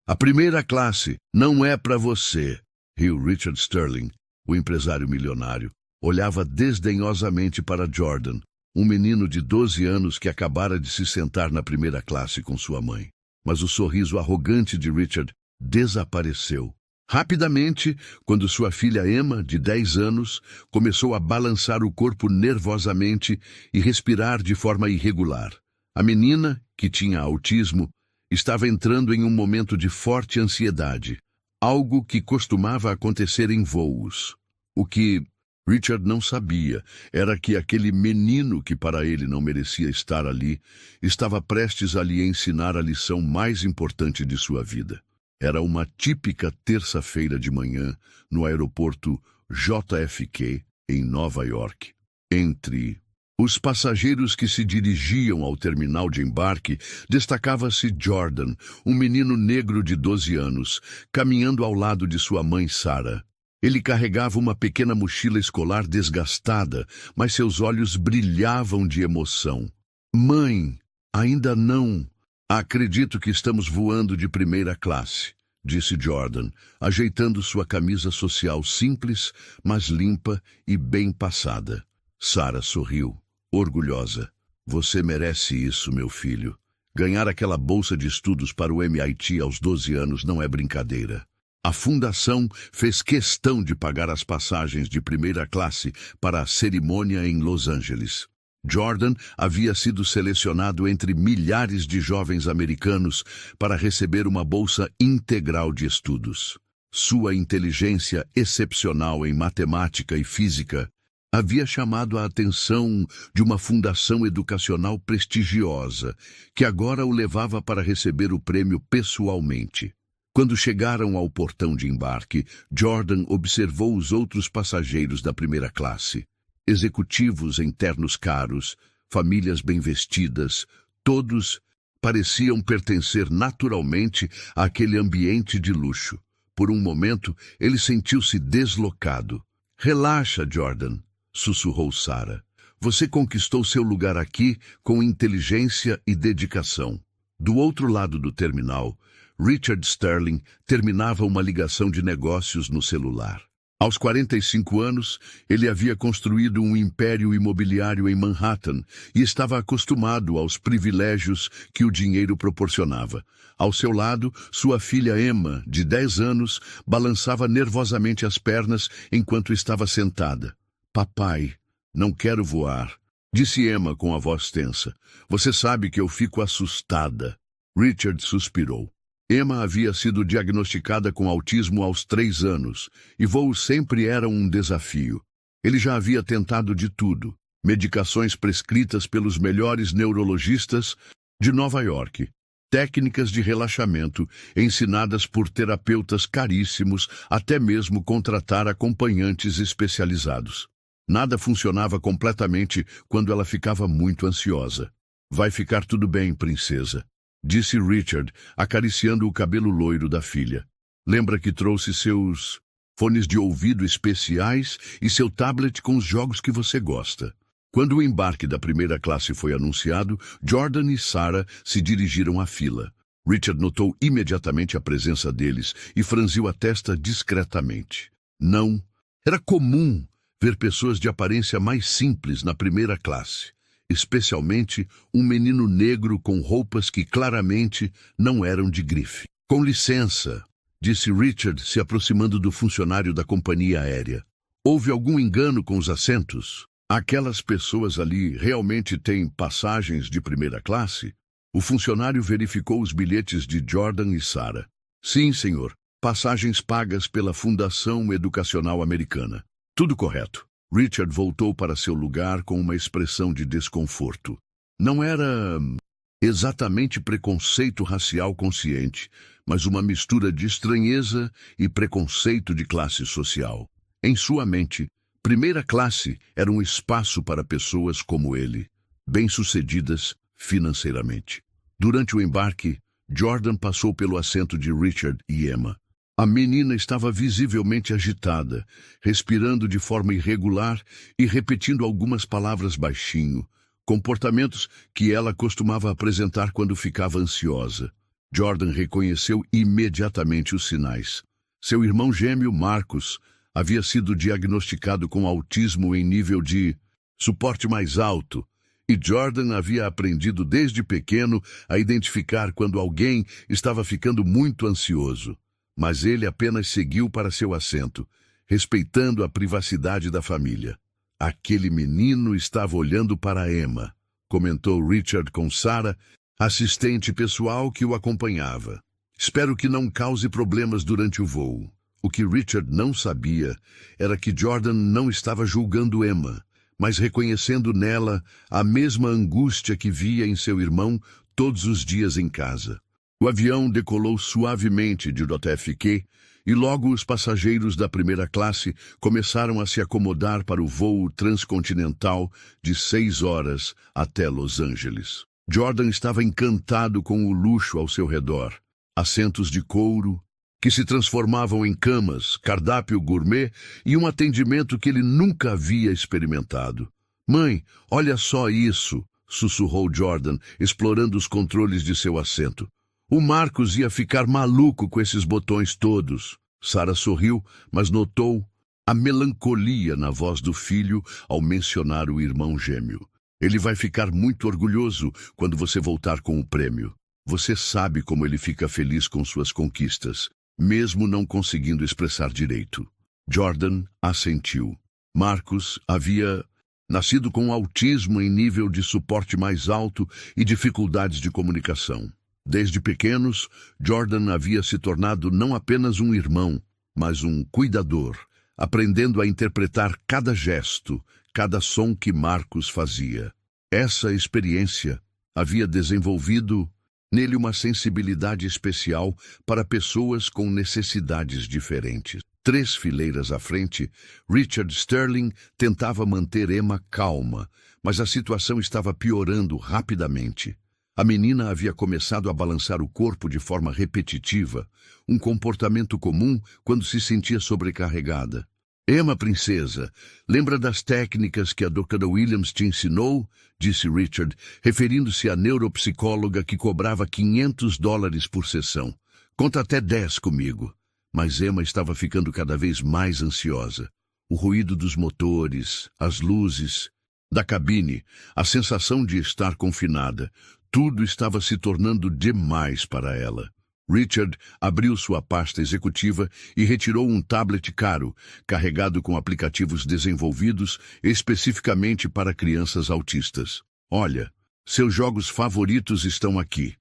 A primeira classe não é para você, riu Richard Sterling, o empresário milionário. Olhava desdenhosamente para Jordan, um menino de 12 anos que acabara de se sentar na primeira classe com sua mãe. Mas o sorriso arrogante de Richard desapareceu. Rapidamente, quando sua filha Emma, de 10 anos, começou a balançar o corpo nervosamente e respirar de forma irregular. A menina, que tinha autismo, estava entrando em um momento de forte ansiedade, algo que costumava acontecer em voos. O que Richard não sabia era que aquele menino, que para ele não merecia estar ali, estava prestes a lhe ensinar a lição mais importante de sua vida. Era uma típica terça-feira de manhã no aeroporto JFK, em Nova York. Entre os passageiros que se dirigiam ao terminal de embarque, destacava-se Jordan, um menino negro de 12 anos, caminhando ao lado de sua mãe Sarah. Ele carregava uma pequena mochila escolar desgastada, mas seus olhos brilhavam de emoção. Mãe, ainda não. Acredito que estamos voando de primeira classe, disse Jordan, ajeitando sua camisa social simples, mas limpa e bem passada. Sarah sorriu, orgulhosa. Você merece isso, meu filho. Ganhar aquela bolsa de estudos para o MIT aos 12 anos não é brincadeira. A fundação fez questão de pagar as passagens de primeira classe para a cerimônia em Los Angeles. Jordan havia sido selecionado entre milhares de jovens americanos para receber uma bolsa integral de estudos. Sua inteligência excepcional em matemática e física havia chamado a atenção de uma fundação educacional prestigiosa, que agora o levava para receber o prêmio pessoalmente. Quando chegaram ao portão de embarque, Jordan observou os outros passageiros da primeira classe. Executivos em ternos caros, famílias bem vestidas, todos pareciam pertencer naturalmente àquele ambiente de luxo. Por um momento, ele sentiu-se deslocado. Relaxa, Jordan, sussurrou Sarah. Você conquistou seu lugar aqui com inteligência e dedicação. Do outro lado do terminal, Richard Sterling terminava uma ligação de negócios no celular. Aos 45 anos, ele havia construído um império imobiliário em Manhattan e estava acostumado aos privilégios que o dinheiro proporcionava. Ao seu lado, sua filha Emma, de 10 anos, balançava nervosamente as pernas enquanto estava sentada. Papai, não quero voar, disse Emma com a voz tensa. Você sabe que eu fico assustada. Richard suspirou. Emma havia sido diagnosticada com autismo aos 3 anos, e voos sempre eram um desafio. Ele já havia tentado de tudo, medicações prescritas pelos melhores neurologistas de Nova York, técnicas de relaxamento ensinadas por terapeutas caríssimos, até mesmo contratar acompanhantes especializados. Nada funcionava completamente quando ela ficava muito ansiosa. Vai ficar tudo bem, princesa, disse Richard, acariciando o cabelo loiro da filha. Lembra que trouxe seus fones de ouvido especiais e seu tablet com os jogos que você gosta. Quando o embarque da primeira classe foi anunciado, Jordan e Sarah se dirigiram à fila. Richard notou imediatamente a presença deles e franziu a testa discretamente. Não, era comum ver pessoas de aparência mais simples na primeira classe. Especialmente um menino negro com roupas que claramente não eram de grife. Com licença, disse Richard, se aproximando do funcionário da companhia aérea. Houve algum engano com os assentos? Aquelas pessoas ali realmente têm passagens de primeira classe? O funcionário verificou os bilhetes de Jordan e Sarah. Sim, senhor. Passagens pagas pela Fundação Educacional Americana. Tudo correto. Richard voltou para seu lugar com uma expressão de desconforto. Não era exatamente preconceito racial consciente, mas uma mistura de estranheza e preconceito de classe social. Em sua mente, primeira classe era um espaço para pessoas como ele, bem-sucedidas financeiramente. Durante o embarque, Jordan passou pelo assento de Richard e Emma. A menina estava visivelmente agitada, respirando de forma irregular e repetindo algumas palavras baixinho, comportamentos que ela costumava apresentar quando ficava ansiosa. Jordan reconheceu imediatamente os sinais. Seu irmão gêmeo, Marcus, havia sido diagnosticado com autismo em nível de suporte mais alto, e Jordan havia aprendido desde pequeno a identificar quando alguém estava ficando muito ansioso. Mas ele apenas seguiu para seu assento, respeitando a privacidade da família. Aquele menino estava olhando para Emma, comentou Richard com Sarah, assistente pessoal que o acompanhava. Espero que não cause problemas durante o voo. O que Richard não sabia era que Jordan não estava julgando Emma, mas reconhecendo nela a mesma angústia que via em seu irmão todos os dias em casa. O avião decolou suavemente de JFK e logo os passageiros da primeira classe começaram a se acomodar para o voo transcontinental de 6 horas até Los Angeles. Jordan estava encantado com o luxo ao seu redor. Assentos de couro, que se transformavam em camas, cardápio gourmet e um atendimento que ele nunca havia experimentado. "Mãe, olha só isso", sussurrou Jordan, explorando os controles de seu assento. "O Marcus ia ficar maluco com esses botões todos." Sarah sorriu, mas notou a melancolia na voz do filho ao mencionar o irmão gêmeo. "Ele vai ficar muito orgulhoso quando você voltar com o prêmio. Você sabe como ele fica feliz com suas conquistas, mesmo não conseguindo expressar direito." Jordan assentiu. Marcus havia nascido com autismo em nível de suporte mais alto e dificuldades de comunicação. Desde pequenos, Jordan havia se tornado não apenas um irmão, mas um cuidador, aprendendo a interpretar cada gesto, cada som que Marcus fazia. Essa experiência havia desenvolvido nele uma sensibilidade especial para pessoas com necessidades diferentes. 3 fileiras à frente, Richard Sterling tentava manter Emma calma, mas a situação estava piorando rapidamente. A menina havia começado a balançar o corpo de forma repetitiva, um comportamento comum quando se sentia sobrecarregada. "Emma, princesa, lembra das técnicas que a Dra. Williams te ensinou?" disse Richard, referindo-se à neuropsicóloga que cobrava $500 por sessão. "Conta até 10 comigo." Mas Emma estava ficando cada vez mais ansiosa. O ruído dos motores, as luzes da cabine, a sensação de estar confinada, tudo estava se tornando demais para ela. Richard abriu sua pasta executiva e retirou um tablet caro, carregado com aplicativos desenvolvidos especificamente para crianças autistas. "Olha, seus jogos favoritos estão aqui.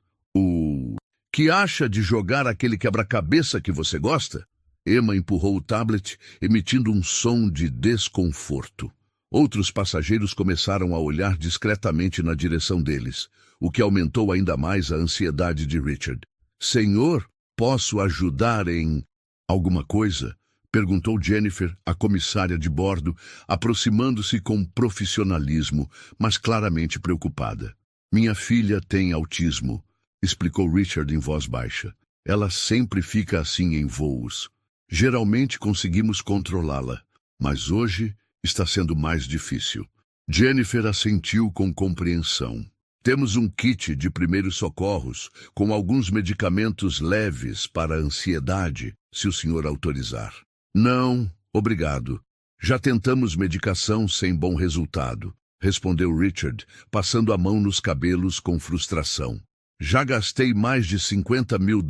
Que acha de jogar aquele quebra-cabeça que você gosta?" Emma empurrou o tablet, emitindo um som de desconforto. Outros passageiros começaram a olhar discretamente na direção deles, o que aumentou ainda mais a ansiedade de Richard. "Senhor, posso ajudar em alguma coisa?" perguntou Jennifer, a comissária de bordo, aproximando-se com profissionalismo, mas claramente preocupada. "Minha filha tem autismo", explicou Richard em voz baixa. "Ela sempre fica assim em voos. Geralmente conseguimos controlá-la, mas hoje está sendo mais difícil." Jennifer assentiu com compreensão. "Temos um kit de primeiros socorros com alguns medicamentos leves para a ansiedade, se o senhor autorizar." "Não, obrigado. Já tentamos medicação sem bom resultado", respondeu Richard, passando a mão nos cabelos com frustração. "Já gastei mais de $50 mil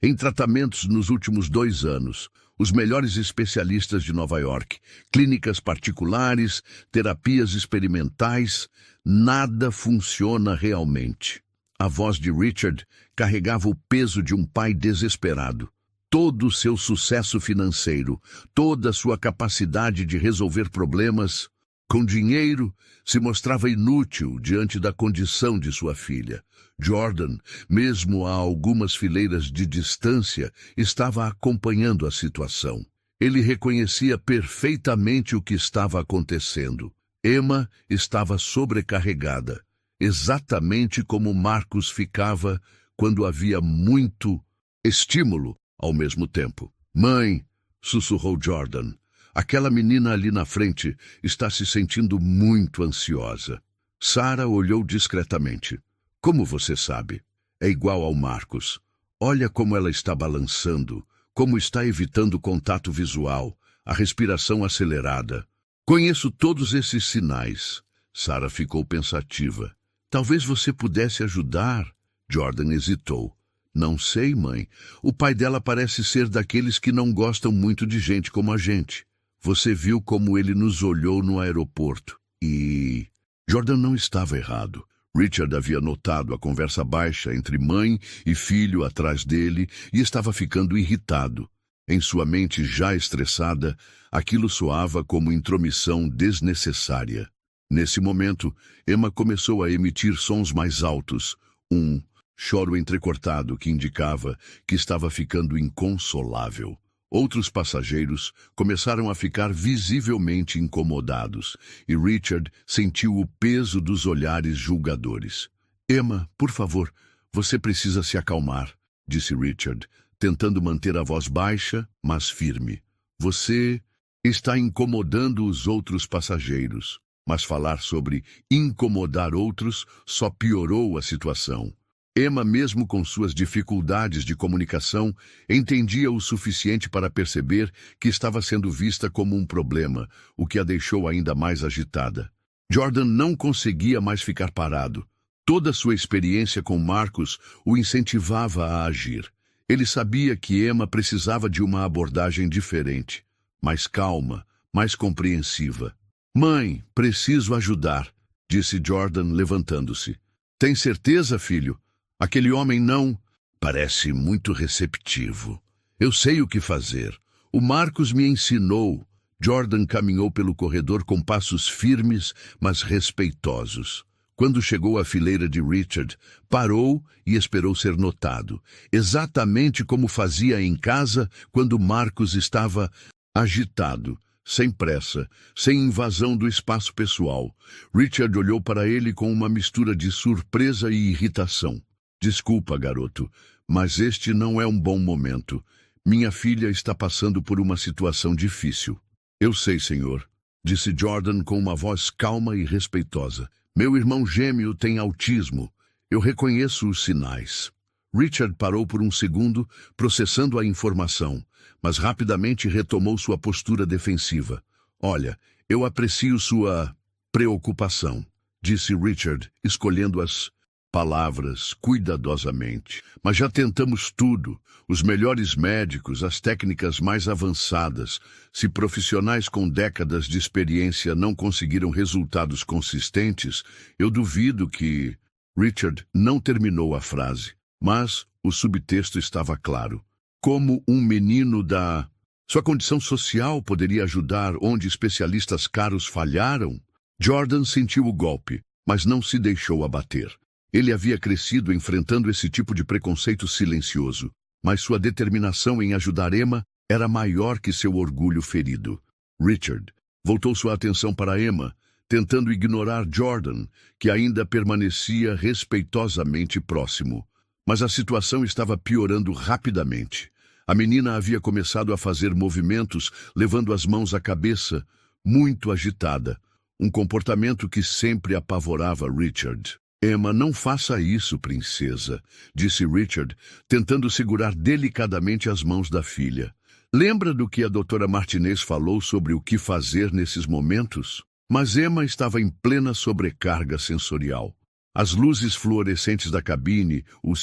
em tratamentos nos últimos 2 anos. Os melhores especialistas de Nova York, clínicas particulares, terapias experimentais, nada funciona realmente." A voz de Richard carregava o peso de um pai desesperado. Todo o seu sucesso financeiro, toda a sua capacidade de resolver problemas com dinheiro, se mostrava inútil diante da condição de sua filha. Jordan, mesmo a algumas fileiras de distância, estava acompanhando a situação. Ele reconhecia perfeitamente o que estava acontecendo. Emma estava sobrecarregada, exatamente como Marcus ficava quando havia muito estímulo ao mesmo tempo. "Mãe", sussurrou Jordan, "aquela menina ali na frente está se sentindo muito ansiosa." Sarah olhou discretamente. "Como você sabe?" é igual ao Marcos. Olha como ela está balançando, como está evitando contato visual, a respiração acelerada. Conheço todos esses sinais. Sarah ficou pensativa. Talvez você pudesse ajudar. Jordan hesitou. Não sei, mãe. O pai dela parece ser daqueles que não gostam muito de gente como a gente. Você viu como ele nos olhou no aeroporto. E... Jordan não estava errado. Richard havia notado a conversa baixa entre mãe e filho atrás dele e estava ficando irritado. Em sua mente já estressada, aquilo soava como intromissão desnecessária. Nesse momento, Emma começou a emitir sons mais altos, um choro entrecortado que indicava que estava ficando inconsolável. Outros passageiros começaram a ficar visivelmente incomodados, e Richard sentiu o peso dos olhares julgadores. Emma, por favor, você precisa se acalmar, disse Richard, tentando manter a voz baixa, mas firme. Você está incomodando os outros passageiros, mas falar sobre incomodar outros só piorou a situação. Emma, mesmo com suas dificuldades de comunicação, entendia o suficiente para perceber que estava sendo vista como um problema, o que a deixou ainda mais agitada. Jordan não conseguia mais ficar parado. Toda sua experiência com Marcos o incentivava a agir. Ele sabia que Emma precisava de uma abordagem diferente, mais calma, mais compreensiva. Mãe, preciso ajudar, disse Jordan, levantando-se. Tem certeza, filho? Aquele homem não parece muito receptivo. Eu sei o que fazer. O Marcos me ensinou. Jordan caminhou pelo corredor com passos firmes, mas respeitosos. Quando chegou à fileira de Richard, parou e esperou ser notado, exatamente como fazia em casa quando Marcos estava agitado, sem pressa, sem invasão do espaço pessoal. Richard olhou para ele com uma mistura de surpresa e irritação. Desculpa, garoto, mas este não é um bom momento. Minha filha está passando por uma situação difícil. Eu sei, senhor, disse Jordan com uma voz calma e respeitosa. Meu irmão gêmeo tem autismo. Eu reconheço os sinais. Richard parou por um segundo, processando a informação, mas rapidamente retomou sua postura defensiva. Olha, eu aprecio sua preocupação, disse Richard, escolhendo as palavras cuidadosamente. Mas já tentamos tudo. Os melhores médicos, as técnicas mais avançadas. Se profissionais com décadas de experiência não conseguiram resultados consistentes, eu duvido que... Richard não terminou a frase, mas o subtexto estava claro. Como um menino da... Sua condição social poderia ajudar onde especialistas caros falharam? Jordan sentiu o golpe, mas não se deixou abater. Ele havia crescido enfrentando esse tipo de preconceito silencioso, mas sua determinação em ajudar Emma era maior que seu orgulho ferido. Richard voltou sua atenção para Emma, tentando ignorar Jordan, que ainda permanecia respeitosamente próximo. Mas a situação estava piorando rapidamente. A menina havia começado a fazer movimentos, levando as mãos à cabeça, muito agitada, um comportamento que sempre apavorava Richard. Emma, não faça isso, princesa, disse Richard, tentando segurar delicadamente as mãos da filha. Lembra do que a doutora Martinez falou sobre o que fazer nesses momentos? Mas Emma estava em plena sobrecarga sensorial. As luzes fluorescentes da cabine, o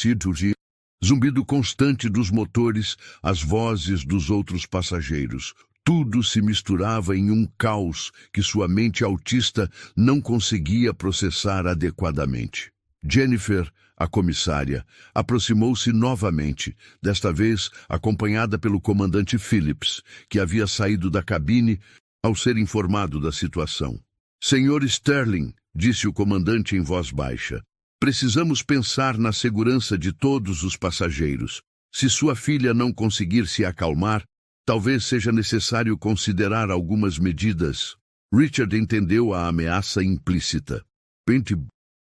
zumbido constante dos motores, as vozes dos outros passageiros. Tudo se misturava em um caos que sua mente autista não conseguia processar adequadamente. Jennifer, a comissária, aproximou-se novamente, desta vez acompanhada pelo comandante Phillips, que havia saído da cabine ao ser informado da situação. Senhor Sterling, disse o comandante em voz baixa, precisamos pensar na segurança de todos os passageiros. Se sua filha não conseguir se acalmar, talvez seja necessário considerar algumas medidas. Richard entendeu a ameaça implícita.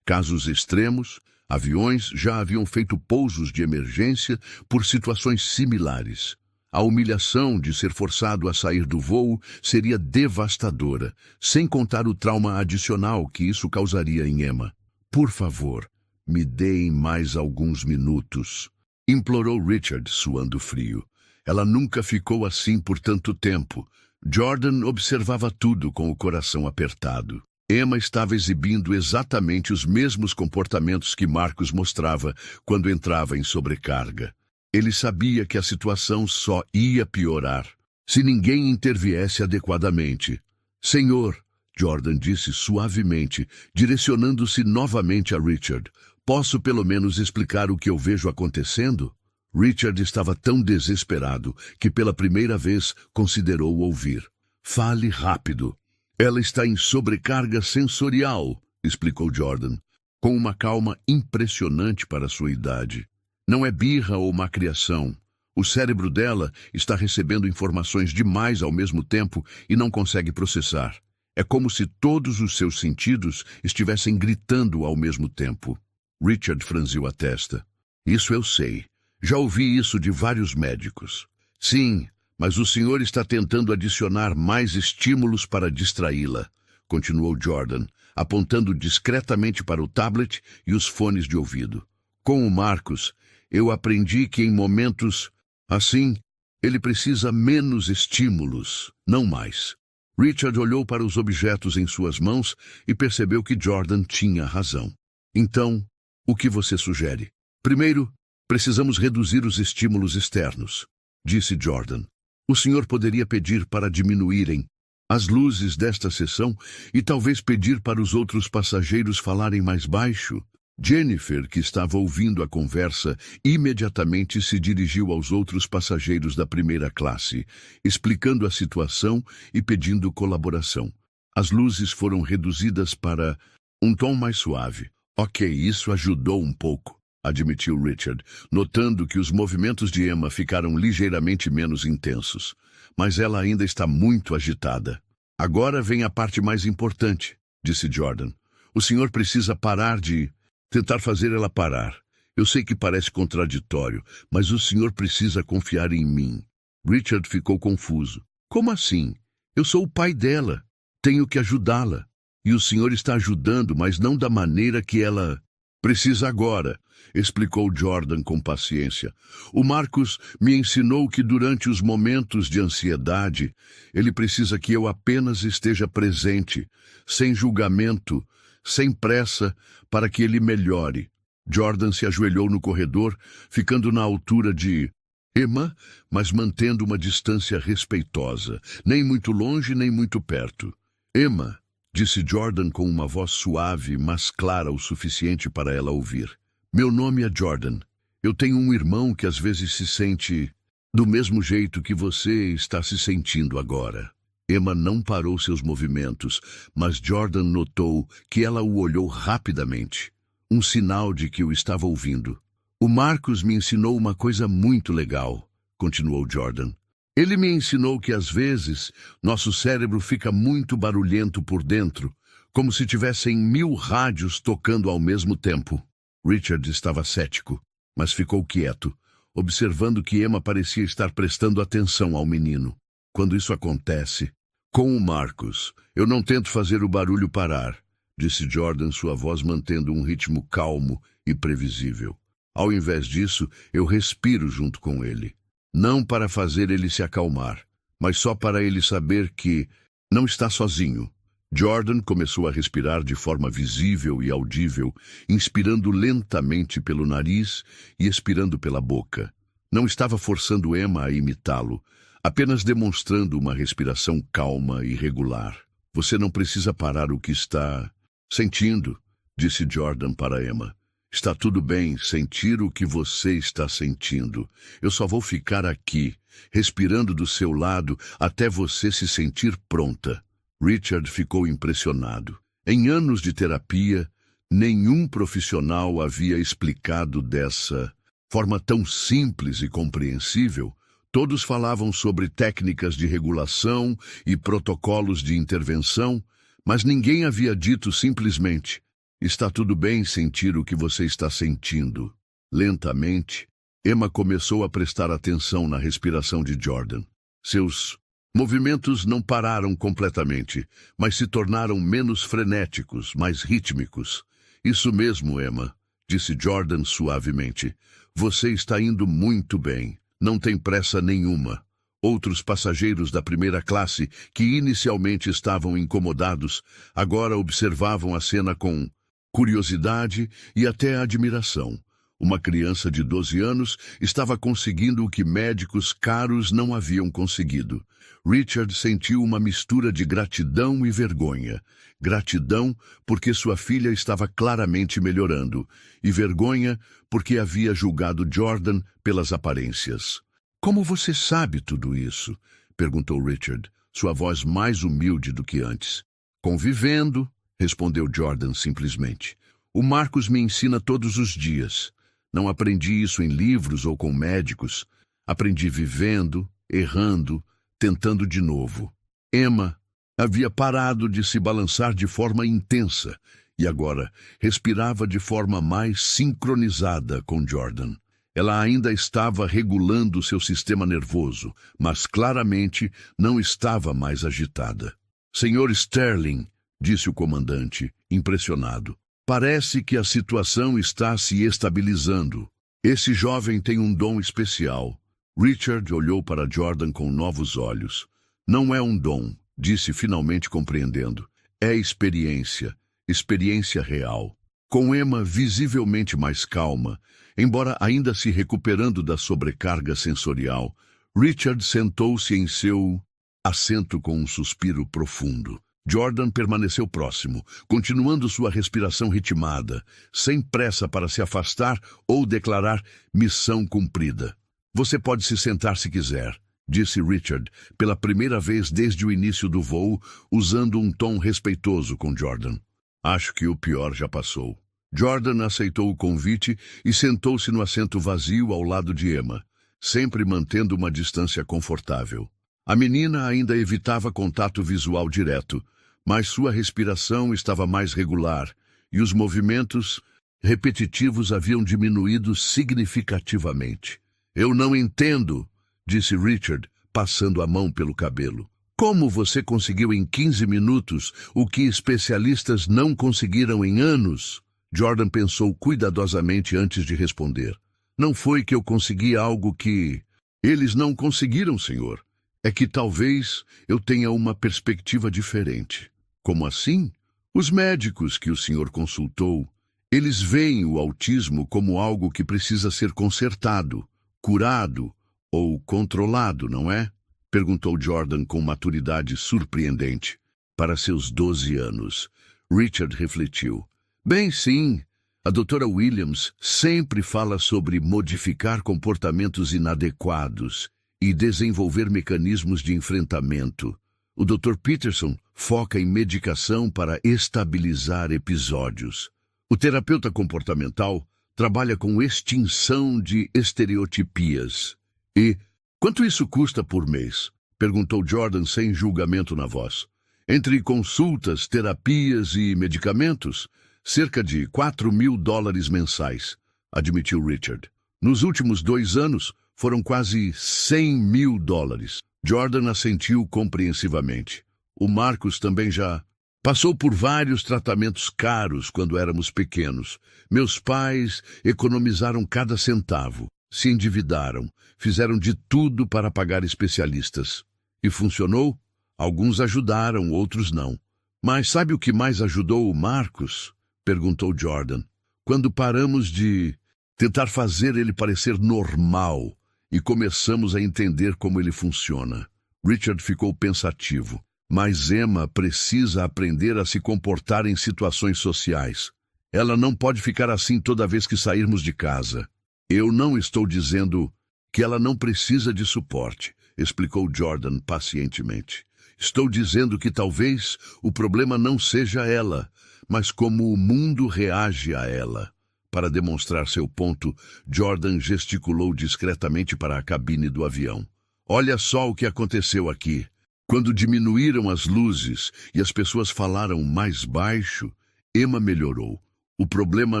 Casos extremos, aviões já haviam feito pousos de emergência por situações similares. A humilhação de ser forçado a sair do voo seria devastadora, sem contar o trauma adicional que isso causaria em Emma. Por favor, Me deem mais alguns minutos, implorou Richard, suando frio. Ela nunca ficou assim por tanto tempo. Jordan observava tudo com o coração apertado. Emma estava exibindo exatamente os mesmos comportamentos que Marcus mostrava quando entrava em sobrecarga. Ele sabia que a situação só ia piorar se ninguém interviesse adequadamente. Senhor, Jordan disse suavemente, direcionando-se novamente a Richard, posso pelo menos explicar o que eu vejo acontecendo? Richard estava tão desesperado que pela primeira vez considerou ouvir. Fale rápido. Ela está em sobrecarga sensorial, explicou Jordan, com uma calma impressionante para sua idade. Não é birra ou má criação. O cérebro dela está recebendo informações demais ao mesmo tempo e não consegue processar. É como se todos os seus sentidos estivessem gritando ao mesmo tempo. Richard franziu a testa. Isso eu sei. Já ouvi isso de vários médicos. Sim, mas o senhor está tentando adicionar mais estímulos para distraí-la, continuou Jordan, apontando discretamente para o tablet e os fones de ouvido. Com o Marcus, eu aprendi que em momentos assim, ele precisa menos estímulos, não mais. Richard olhou para os objetos em suas mãos e percebeu que Jordan tinha razão. Então, o que você sugere? Primeiro, precisamos reduzir os estímulos externos, disse Jordan. O senhor poderia pedir para diminuírem as luzes desta sessão e talvez pedir para os outros passageiros falarem mais baixo? Jennifer, que estava ouvindo a conversa, imediatamente se dirigiu aos outros passageiros da primeira classe, explicando a situação e pedindo colaboração. As luzes foram reduzidas para um tom mais suave. Ok, isso ajudou um pouco, admitiu Richard, notando que os movimentos de Emma ficaram ligeiramente menos intensos. Mas ela ainda está muito agitada. Agora vem a parte mais importante, disse Jordan. O senhor precisa parar de tentar fazer ela parar. Eu sei que parece contraditório, mas o senhor precisa confiar em mim. Richard ficou confuso. Como assim? Eu sou o pai dela. Tenho que ajudá-la. E o senhor está ajudando, mas não da maneira que ela precisa agora, explicou Jordan com paciência. O Marcus me ensinou que durante os momentos de ansiedade, ele precisa que eu apenas esteja presente, sem julgamento, sem pressa, para que ele melhore. Jordan se ajoelhou no corredor, ficando na altura de Emma, mas mantendo uma distância respeitosa, nem muito longe nem muito perto. Emma, disse Jordan com uma voz suave, mas clara o suficiente para ela ouvir. Meu nome é Jordan. Eu tenho um irmão que às vezes se sente do mesmo jeito que você está se sentindo agora. Emma não parou seus movimentos, mas Jordan notou que ela o olhou rapidamente. Um sinal de que o estava ouvindo. O Marcus me ensinou uma coisa muito legal, continuou Jordan. Ele me ensinou que às vezes nosso cérebro fica muito barulhento por dentro, como se tivessem 1000 rádios tocando ao mesmo tempo. Richard estava cético, mas ficou quieto, observando que Emma parecia estar prestando atenção ao menino. Quando isso acontece, com o Marcus, eu não tento fazer o barulho parar, disse Jordan, sua voz mantendo um ritmo calmo e previsível. Ao invés disso, eu respiro junto com ele. Não para fazer ele se acalmar, mas só para ele saber que não está sozinho. Jordan começou a respirar de forma visível e audível, inspirando lentamente pelo nariz e expirando pela boca. Não estava forçando Emma a imitá-lo, apenas demonstrando uma respiração calma e regular. Você não precisa parar o que está sentindo, disse Jordan para Emma. Está tudo bem sentir o que você está sentindo. Eu só vou ficar aqui, respirando do seu lado até você se sentir pronta. Richard ficou impressionado. Em anos de terapia, nenhum profissional havia explicado dessa forma tão simples e compreensível. Todos falavam sobre técnicas de regulação e protocolos de intervenção, mas ninguém havia dito simplesmente: está tudo bem sentir o que você está sentindo. Lentamente, Emma começou a prestar atenção na respiração de Jordan. Seus movimentos não pararam completamente, mas se tornaram menos frenéticos, mais rítmicos. Isso mesmo, Emma, disse Jordan suavemente. Você está indo muito bem. Não tem pressa nenhuma. Outros passageiros da primeira classe, que inicialmente estavam incomodados, agora observavam a cena com curiosidade e até admiração. Uma criança de 12 anos estava conseguindo o que médicos caros não haviam conseguido. Richard sentiu uma mistura de gratidão e vergonha. Gratidão porque sua filha estava claramente melhorando, e vergonha porque havia julgado Jordan pelas aparências. Como você sabe tudo isso? Perguntou Richard, sua voz mais humilde do que antes. Convivendo, respondeu Jordan simplesmente. O Marcus me ensina todos os dias. Não aprendi isso em livros ou com médicos. Aprendi vivendo, errando, tentando de novo. Emma havia parado de se balançar de forma intensa e agora respirava de forma mais sincronizada com Jordan. Ela ainda estava regulando seu sistema nervoso, mas claramente não estava mais agitada. Senhor Sterling, disse o comandante, impressionado. Parece que a situação está se estabilizando. Esse jovem tem um dom especial. Richard olhou para Jordan com novos olhos. Não é um dom, disse finalmente compreendendo. É experiência, experiência real. Com Emma visivelmente mais calma, embora ainda se recuperando da sobrecarga sensorial, Richard sentou-se em seu assento com um suspiro profundo. Jordan permaneceu próximo, continuando sua respiração ritmada, sem pressa para se afastar ou declarar missão cumprida. Você pode se sentar se quiser, disse Richard, pela primeira vez desde o início do voo, usando um tom respeitoso com Jordan. Acho que o pior já passou. Jordan aceitou o convite e sentou-se no assento vazio ao lado de Emma, sempre mantendo uma distância confortável. A menina ainda evitava contato visual direto, mas sua respiração estava mais regular e os movimentos repetitivos haviam diminuído significativamente. Eu não entendo, disse Richard, passando a mão pelo cabelo. Como você conseguiu em 15 minutos o que especialistas não conseguiram em anos? Jordan pensou cuidadosamente antes de responder. Não foi que eu consegui algo que eles não conseguiram, senhor. É que talvez eu tenha uma perspectiva diferente. Como assim? Os médicos que o senhor consultou, eles veem o autismo como algo que precisa ser consertado, curado ou controlado, não é? Perguntou Jordan com maturidade surpreendente. Para seus 12 anos, Richard refletiu. Bem, sim. A doutora Williams sempre fala sobre modificar comportamentos inadequados e desenvolver mecanismos de enfrentamento. O Dr. Peterson foca em medicação para estabilizar episódios. O terapeuta comportamental trabalha com extinção de estereotipias. E quanto isso custa por mês? Perguntou Jordan sem julgamento na voz. Entre consultas, terapias e medicamentos, cerca de $4.000 mensais, admitiu Richard. Nos últimos 2 anos, foram quase $100.000. Jordan assentiu compreensivamente. O Marcus também já passou por vários tratamentos caros quando éramos pequenos. Meus pais economizaram cada centavo, se endividaram, fizeram de tudo para pagar especialistas. E funcionou? Alguns ajudaram, outros não. Mas sabe o que mais ajudou o Marcus? Perguntou Jordan. Quando paramos de tentar fazer ele parecer normal e começamos a entender como ele funciona. Richard ficou pensativo. Mas Emma precisa aprender a se comportar em situações sociais. Ela não pode ficar assim toda vez que sairmos de casa. Eu não estou dizendo que ela não precisa de suporte, explicou Jordan pacientemente. Estou dizendo que talvez o problema não seja ela, mas como o mundo reage a ela. Para demonstrar seu ponto, Jordan gesticulou discretamente para a cabine do avião. Olha só o que aconteceu aqui. Quando diminuíram as luzes e as pessoas falaram mais baixo, Emma melhorou. O problema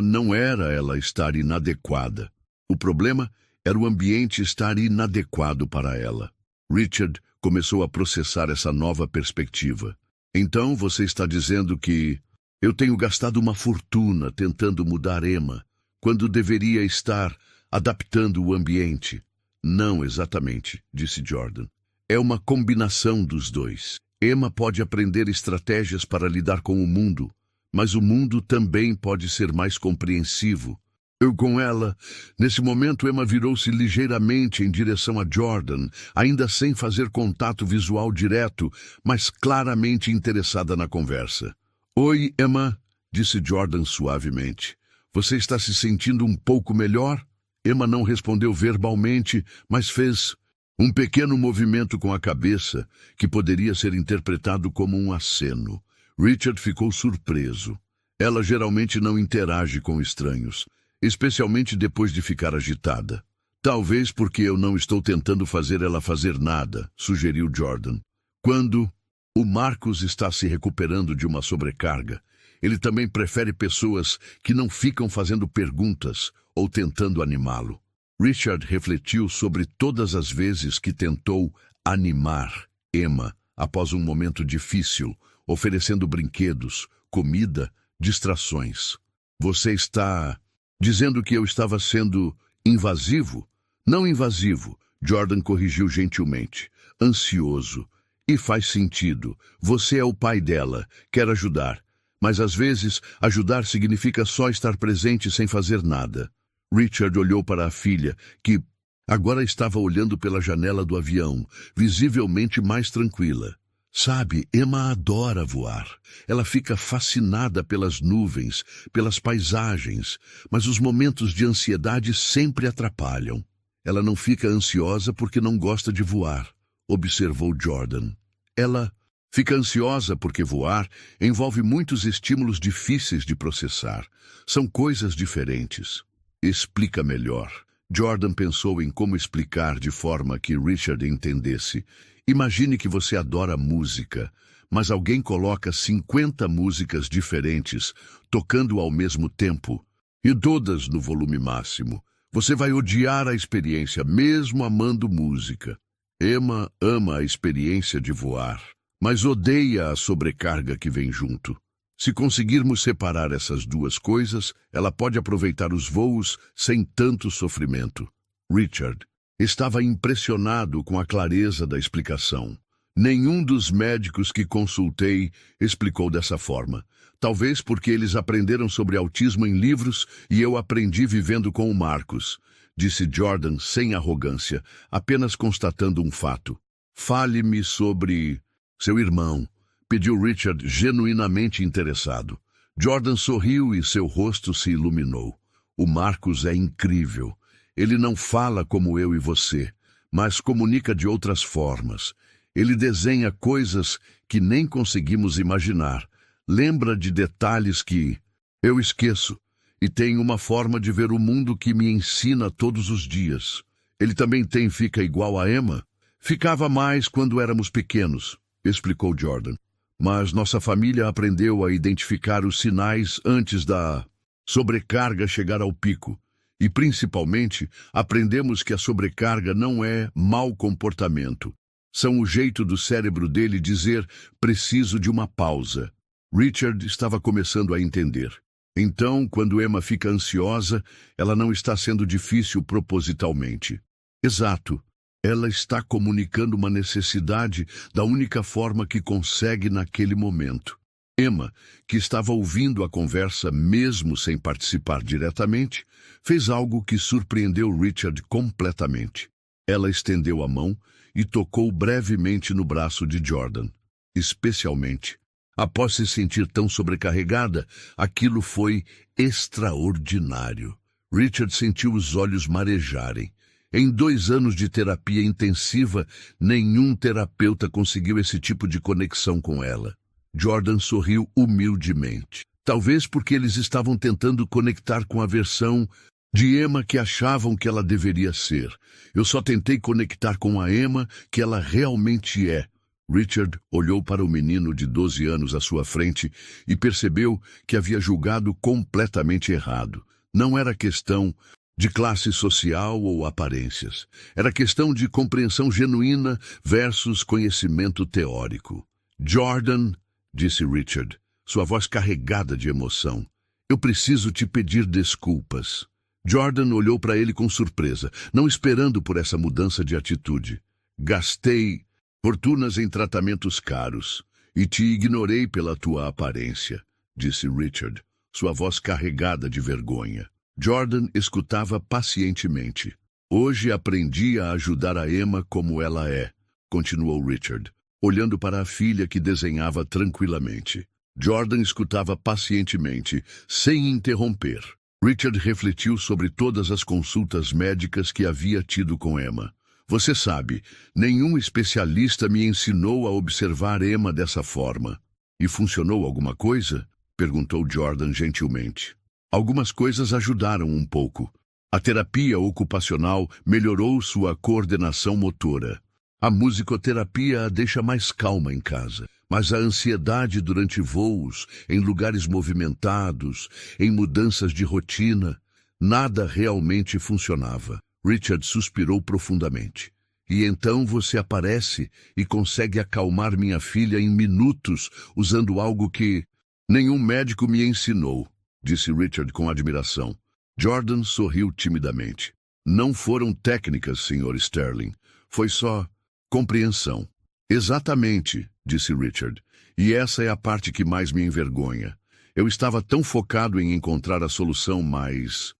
não era ela estar inadequada. O problema era o ambiente estar inadequado para ela. Richard começou a processar essa nova perspectiva. Então você está dizendo que eu tenho gastado uma fortuna tentando mudar Emma, quando deveria estar adaptando o ambiente. Não exatamente, disse Jordan. É uma combinação dos dois. Emma pode aprender estratégias para lidar com o mundo, mas o mundo também pode ser mais compreensivo. Eu com ela. Nesse momento, Emma virou-se ligeiramente em direção a Jordan, ainda sem fazer contato visual direto, mas claramente interessada na conversa. Oi, Emma, disse Jordan suavemente. Você está se sentindo um pouco melhor? Emma não respondeu verbalmente, mas fez um pequeno movimento com a cabeça que poderia ser interpretado como um aceno. Richard ficou surpreso. Ela geralmente não interage com estranhos, especialmente depois de ficar agitada. Talvez porque eu não estou tentando fazer ela fazer nada, sugeriu Jordan. Quando o Marcus está se recuperando de uma sobrecarga, ele também prefere pessoas que não ficam fazendo perguntas ou tentando animá-lo. Richard refletiu sobre todas as vezes que tentou animar Emma após um momento difícil, oferecendo brinquedos, comida, distrações. Você está dizendo que eu estava sendo invasivo? Não invasivo, Jordan corrigiu gentilmente. Ansioso. E faz sentido. Você é o pai dela, quer ajudar. Mas às vezes, ajudar significa só estar presente sem fazer nada. Richard olhou para a filha, que agora estava olhando pela janela do avião, visivelmente mais tranquila. Sabe, Emma adora voar. Ela fica fascinada pelas nuvens, pelas paisagens, mas os momentos de ansiedade sempre atrapalham. Ela não fica ansiosa porque não gosta de voar, observou Jordan. Ela fica ansiosa porque voar envolve muitos estímulos difíceis de processar. São coisas diferentes. Explica melhor. Jordan pensou em como explicar de forma que Richard entendesse. Imagine que você adora música, mas alguém coloca 50 músicas diferentes, tocando ao mesmo tempo, e todas no volume máximo. Você vai odiar a experiência, mesmo amando música. Emma ama a experiência de voar, mas odeia a sobrecarga que vem junto. Se conseguirmos separar essas duas coisas, ela pode aproveitar os voos sem tanto sofrimento. Richard estava impressionado com a clareza da explicação. Nenhum dos médicos que consultei explicou dessa forma. Talvez porque eles aprenderam sobre autismo em livros e eu aprendi vivendo com o Marcus, disse Jordan sem arrogância, apenas constatando um fato. Fale-me sobre seu irmão, pediu Richard genuinamente interessado. Jordan sorriu e seu rosto se iluminou. O Marcus é incrível. Ele não fala como eu e você, mas comunica de outras formas. Ele desenha coisas que nem conseguimos imaginar. Lembra de detalhes que eu esqueço e tem uma forma de ver o mundo que me ensina todos os dias. Ele também fica igual a Emma? Ficava mais quando éramos pequenos, explicou Jordan. Mas nossa família aprendeu a identificar os sinais antes da sobrecarga chegar ao pico. E, principalmente, aprendemos que a sobrecarga não é mau comportamento. São o jeito do cérebro dele dizer preciso de uma pausa. Richard estava começando a entender. Então, quando Emma fica ansiosa, ela não está sendo difícil propositalmente. Exato. Ela está comunicando uma necessidade da única forma que consegue naquele momento. Emma, que estava ouvindo a conversa mesmo sem participar diretamente, fez algo que surpreendeu Richard completamente. Ela estendeu a mão e tocou brevemente no braço de Jordan. Especialmente, após se sentir tão sobrecarregada, aquilo foi extraordinário. Richard sentiu os olhos marejarem. Em 2 anos de terapia intensiva, nenhum terapeuta conseguiu esse tipo de conexão com ela. Jordan sorriu humildemente. Talvez porque eles estavam tentando conectar com a versão de Emma que achavam que ela deveria ser. Eu só tentei conectar com a Emma que ela realmente é. Richard olhou para o menino de 12 anos à sua frente e percebeu que havia julgado completamente errado. Não era questão de classe social ou aparências. Era questão de compreensão genuína versus conhecimento teórico. Jordan, disse Richard, sua voz carregada de emoção, eu preciso te pedir desculpas. Jordan olhou para ele com surpresa, não esperando por essa mudança de atitude. Gastei fortunas em tratamentos caros e te ignorei pela tua aparência, disse Richard, sua voz carregada de vergonha. Jordan escutava pacientemente. Hoje aprendi a ajudar a Emma como ela é, continuou Richard, olhando para a filha que desenhava tranquilamente. Jordan escutava pacientemente, sem interromper. Richard refletiu sobre todas as consultas médicas que havia tido com Emma. Você sabe, nenhum especialista me ensinou a observar Emma dessa forma. E funcionou alguma coisa? Perguntou Jordan gentilmente. Algumas coisas ajudaram um pouco. A terapia ocupacional melhorou sua coordenação motora. A musicoterapia a deixa mais calma em casa. Mas a ansiedade durante voos, em lugares movimentados, em mudanças de rotina, nada realmente funcionava. Richard suspirou profundamente. E então você aparece e consegue acalmar minha filha em minutos usando algo que nenhum médico me ensinou, disse Richard com admiração. Jordan sorriu timidamente. Não foram técnicas, Sr. Sterling. Foi só compreensão. Exatamente, disse Richard. E essa é a parte que mais me envergonha. Eu estava tão focado em encontrar a solução mais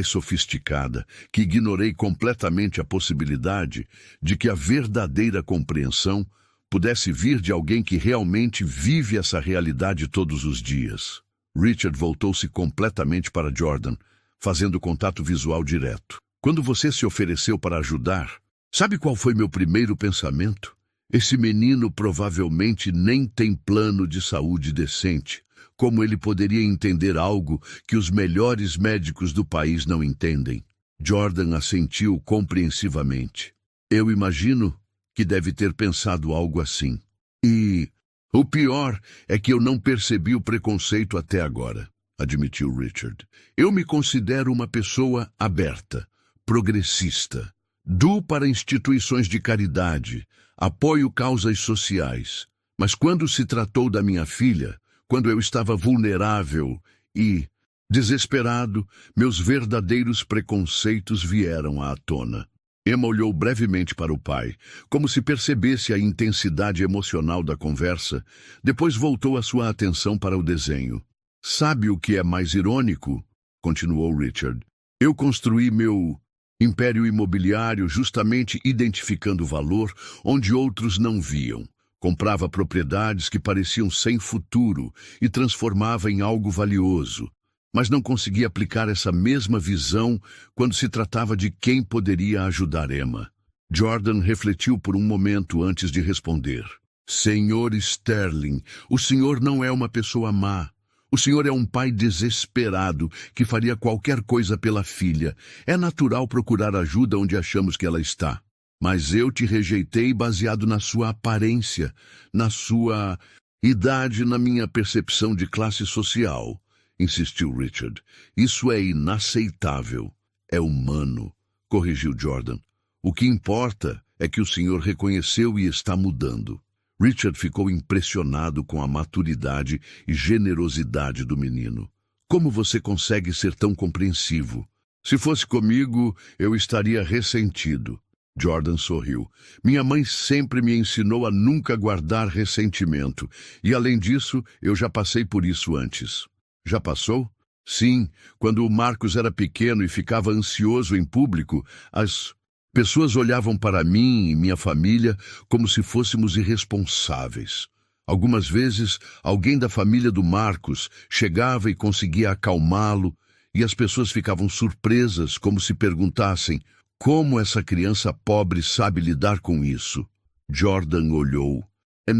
sofisticada, que ignorei completamente a possibilidade de que a verdadeira compreensão pudesse vir de alguém que realmente vive essa realidade todos os dias. Richard voltou-se completamente para Jordan, fazendo contato visual direto. Quando você se ofereceu para ajudar, sabe qual foi meu primeiro pensamento? Esse menino provavelmente nem tem plano de saúde decente. Como ele poderia entender algo que os melhores médicos do país não entendem? Jordan assentiu compreensivamente. Eu imagino que deve ter pensado algo assim. E o pior é que eu não percebi o preconceito até agora, admitiu Richard. Eu me considero uma pessoa aberta, progressista. Dou para instituições de caridade, apoio causas sociais. Mas quando se tratou da minha filha, quando eu estava vulnerável e desesperado, meus verdadeiros preconceitos vieram à tona. Emma olhou brevemente para o pai, como se percebesse a intensidade emocional da conversa, depois voltou a sua atenção para o desenho. Sabe o que é mais irônico? Continuou Richard. Eu construí meu império imobiliário justamente identificando valor onde outros não viam. Comprava propriedades que pareciam sem futuro e transformava em algo valioso, mas não conseguia aplicar essa mesma visão quando se tratava de quem poderia ajudar Emma. Jordan refletiu por um momento antes de responder. Senhor Sterling, o senhor não é uma pessoa má. O senhor é um pai desesperado que faria qualquer coisa pela filha. É natural procurar ajuda onde achamos que ela está. Mas eu te rejeitei baseado na sua aparência, na sua idade, na minha percepção de classe social, insistiu Richard. Isso é inaceitável. É humano, corrigiu Jordan. O que importa é que o senhor reconheceu e está mudando. Richard ficou impressionado com a maturidade e generosidade do menino. Como você consegue ser tão compreensivo? Se fosse comigo, eu estaria ressentido. Jordan sorriu. Minha mãe sempre me ensinou a nunca guardar ressentimento. E, além disso, eu já passei por isso antes. Já passou? Sim, quando o Marcos era pequeno e ficava ansioso em público, as pessoas olhavam para mim e minha família como se fôssemos irresponsáveis. Algumas vezes, alguém da família do Marcos chegava e conseguia acalmá-lo, e as pessoas ficavam surpresas, como se perguntassem: como essa criança pobre sabe lidar com isso? Jordan olhou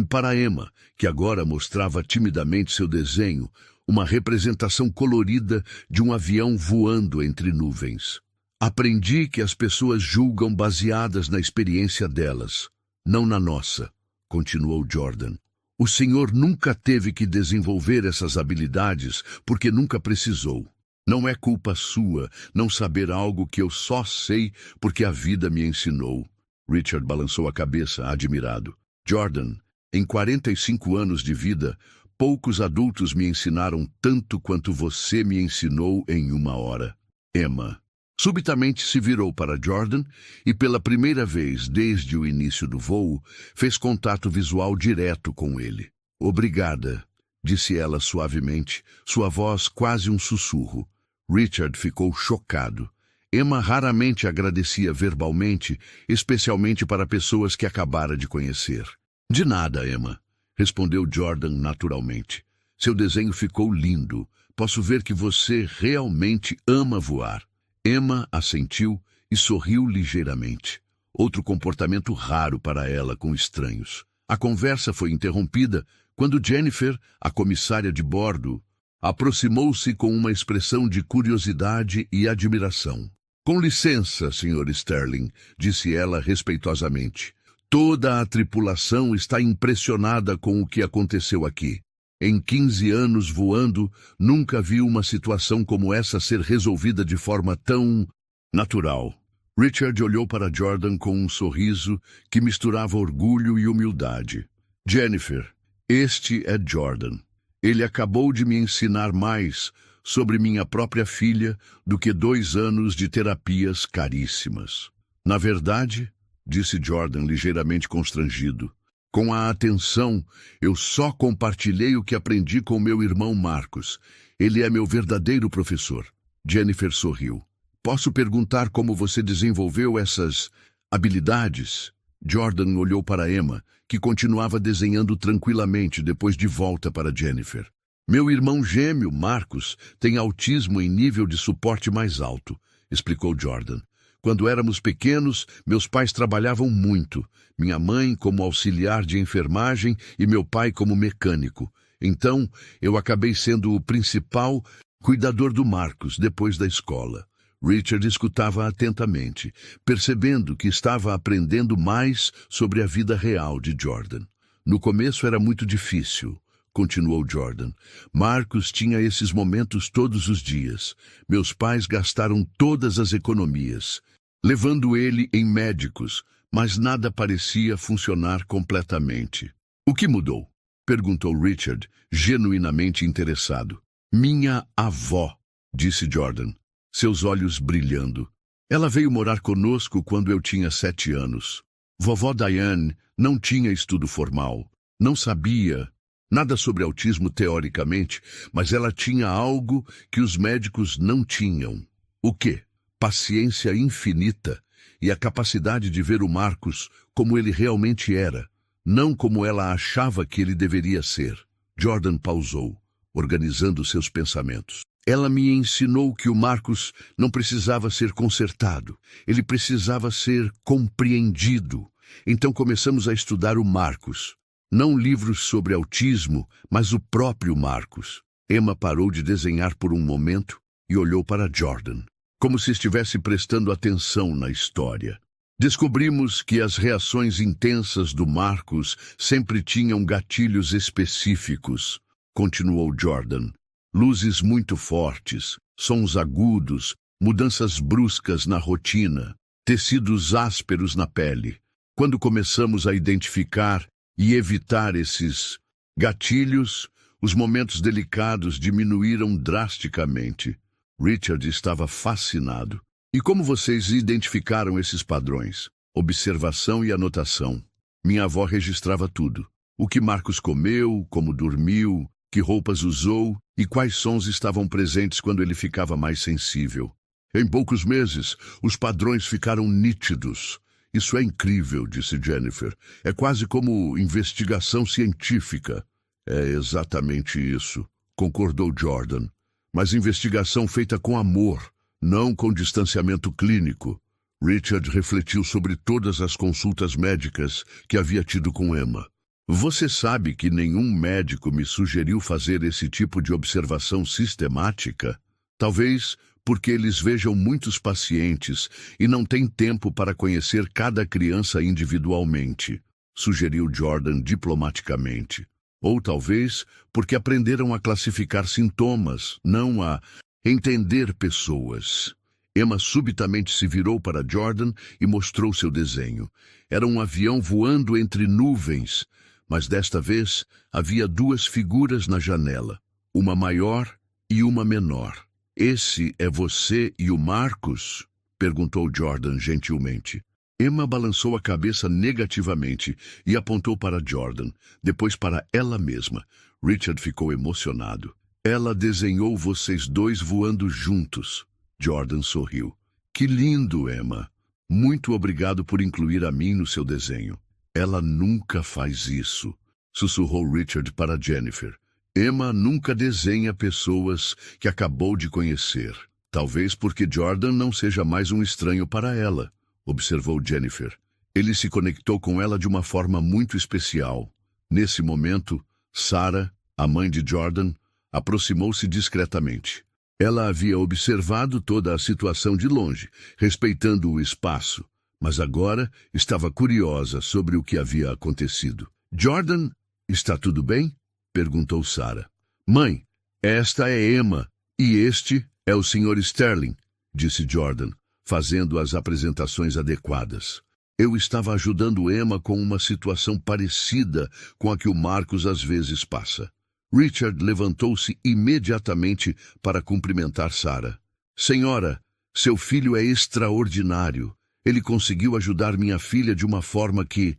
para Emma, que agora mostrava timidamente seu desenho, uma representação colorida de um avião voando entre nuvens. Aprendi que as pessoas julgam baseadas na experiência delas, não na nossa, continuou Jordan. O senhor nunca teve que desenvolver essas habilidades porque nunca precisou. Não é culpa sua não saber algo que eu só sei porque a vida me ensinou. Richard balançou a cabeça, admirado. Jordan, em 45 anos de vida, poucos adultos me ensinaram tanto quanto você me ensinou em 1 hora. Emma. Subitamente se virou para Jordan e, pela primeira vez desde o início do voo, fez contato visual direto com ele. Obrigada, disse ela suavemente, sua voz quase um sussurro. Richard ficou chocado. Emma raramente agradecia verbalmente, especialmente para pessoas que acabara de conhecer. De nada, Emma, respondeu Jordan naturalmente. Seu desenho ficou lindo. Posso ver que você realmente ama voar. Emma assentiu e sorriu ligeiramente. Outro comportamento raro para ela com estranhos. A conversa foi interrompida quando Jennifer, a comissária de bordo, aproximou-se com uma expressão de curiosidade e admiração. Com licença, Sr. Sterling, disse ela respeitosamente. Toda a tripulação está impressionada com o que aconteceu aqui. Em 15 anos voando, nunca vi uma situação como essa ser resolvida de forma tão natural. Richard olhou para Jordan com um sorriso que misturava orgulho e humildade. Jennifer, este é Jordan. Ele acabou de me ensinar mais sobre minha própria filha do que 2 anos de terapias caríssimas. Na verdade, disse Jordan ligeiramente constrangido, com a atenção, eu só compartilhei o que aprendi com meu irmão Marcos. Ele é meu verdadeiro professor. Jennifer sorriu. Posso perguntar como você desenvolveu essas habilidades? Jordan olhou para Emma, que continuava desenhando tranquilamente depois de volta para Jennifer. Meu irmão gêmeo, Marcos, tem autismo em nível de suporte mais alto, explicou Jordan. Quando éramos pequenos, meus pais trabalhavam muito. Minha mãe como auxiliar de enfermagem e meu pai como mecânico. Então, eu acabei sendo o principal cuidador do Marcos depois da escola. Richard escutava atentamente, percebendo que estava aprendendo mais sobre a vida real de Jordan. No começo era muito difícil, continuou Jordan. Marcos tinha esses momentos todos os dias. Meus pais gastaram todas as economias, levando ele em médicos, mas nada parecia funcionar completamente. O que mudou? Perguntou Richard, genuinamente interessado. Minha avó, disse Jordan, seus olhos brilhando. Ela veio morar conosco quando eu tinha 7 anos. Vovó Diane não tinha estudo formal, não sabia nada sobre autismo teoricamente, mas ela tinha algo que os médicos não tinham. O quê? Paciência infinita e a capacidade de ver o Marcos como ele realmente era, não como ela achava que ele deveria ser. Jordan pausou, organizando seus pensamentos. Ela me ensinou que o Marcos não precisava ser consertado, ele precisava ser compreendido. Então começamos a estudar o Marcos. Não livros sobre autismo, mas o próprio Marcos. Emma parou de desenhar por um momento e olhou para Jordan, como se estivesse prestando atenção na história. Descobrimos que as reações intensas do Marcos sempre tinham gatilhos específicos, continuou Jordan. Luzes muito fortes, sons agudos, mudanças bruscas na rotina, tecidos ásperos na pele. Quando começamos a identificar e evitar esses gatilhos, os momentos delicados diminuíram drasticamente. Richard estava fascinado. E como vocês identificaram esses padrões? Observação e anotação. Minha avó registrava tudo. O que Marcos comeu, como dormiu, que roupas usou e quais sons estavam presentes quando ele ficava mais sensível. Em poucos meses, os padrões ficaram nítidos. Isso é incrível, disse Jennifer. É quase como investigação científica. É exatamente isso, concordou Jordan. Mas investigação feita com amor, não com distanciamento clínico. Richard refletiu sobre todas as consultas médicas que havia tido com Emma. Você sabe que nenhum médico me sugeriu fazer esse tipo de observação sistemática? Talvez porque eles vejam muitos pacientes e não têm tempo para conhecer cada criança individualmente, sugeriu Jordan diplomaticamente. Ou talvez porque aprenderam a classificar sintomas, não a entender pessoas. Emma subitamente se virou para Jordan e mostrou seu desenho. Era um avião voando entre nuvens, mas desta vez havia 2 figuras na janela, uma maior e uma menor. Esse é você e o Marcus? Perguntou Jordan gentilmente. Emma balançou a cabeça negativamente e apontou para Jordan, depois para ela mesma. Richard ficou emocionado. Ela desenhou vocês dois voando juntos. Jordan sorriu. Que lindo, Emma. Muito obrigado por incluir a mim no seu desenho. Ela nunca faz isso, sussurrou Richard para Jennifer. Emma nunca desenha pessoas que acabou de conhecer. Talvez porque Jordan não seja mais um estranho para ela, observou Jennifer. Ele se conectou com ela de uma forma muito especial. Nesse momento, Sarah, a mãe de Jordan, aproximou-se discretamente. Ela havia observado toda a situação de longe, respeitando o espaço, mas agora estava curiosa sobre o que havia acontecido. Jordan, está tudo bem? Perguntou Sarah. Mãe, esta é Emma e este é o Sr. Sterling, disse Jordan, fazendo as apresentações adequadas. Eu estava ajudando Emma com uma situação parecida com a que o Marcus às vezes passa. Richard levantou-se imediatamente para cumprimentar Sarah. Senhora, seu filho é extraordinário. Ele conseguiu ajudar minha filha de uma forma que